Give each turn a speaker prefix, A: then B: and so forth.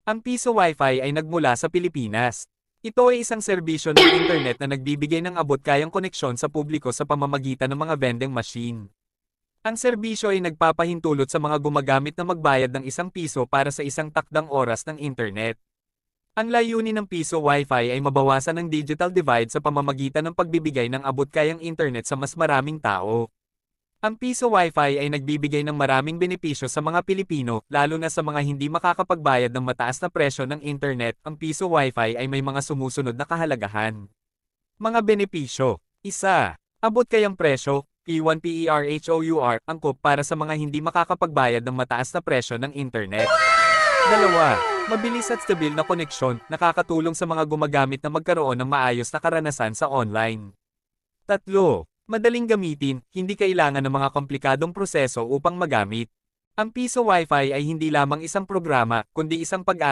A: Ang Piso Wi-Fi ay nagmula sa Pilipinas. Ito ay isang serbisyo ng internet na nagbibigay ng abot-kayang koneksyon sa publiko sa pamamagitan ng mga vending machine. Ang serbisyo ay nagpapahintulot sa mga gumagamit na magbayad ng ₱1 para sa isang takdang oras ng internet. Ang layunin ng Piso Wi-Fi ay mabawasan ang digital divide sa pamamagitan ng pagbibigay ng abot-kayang internet sa mas maraming tao. Ang Piso Wi-Fi ay nagbibigay ng maraming benepisyo sa mga Pilipino, lalo na sa mga hindi makakapagbayad ng mataas na presyo ng internet. Ang Piso Wi-Fi ay may mga sumusunod na kahalagahan. Mga benepisyo. 1. Abot-kayang presyo, P1PERHOUR, angkop para sa mga hindi makakapagbayad ng mataas na presyo ng internet. 2. Mabilis at stabil na koneksyon, nakakatulong sa mga gumagamit na magkaroon ng maayos na karanasan sa online. 3. Madaling gamitin, hindi kailangan ng mga komplikadong proseso upang magamit. Ang Piso Wi-Fi ay hindi lamang isang programa, kundi isang pag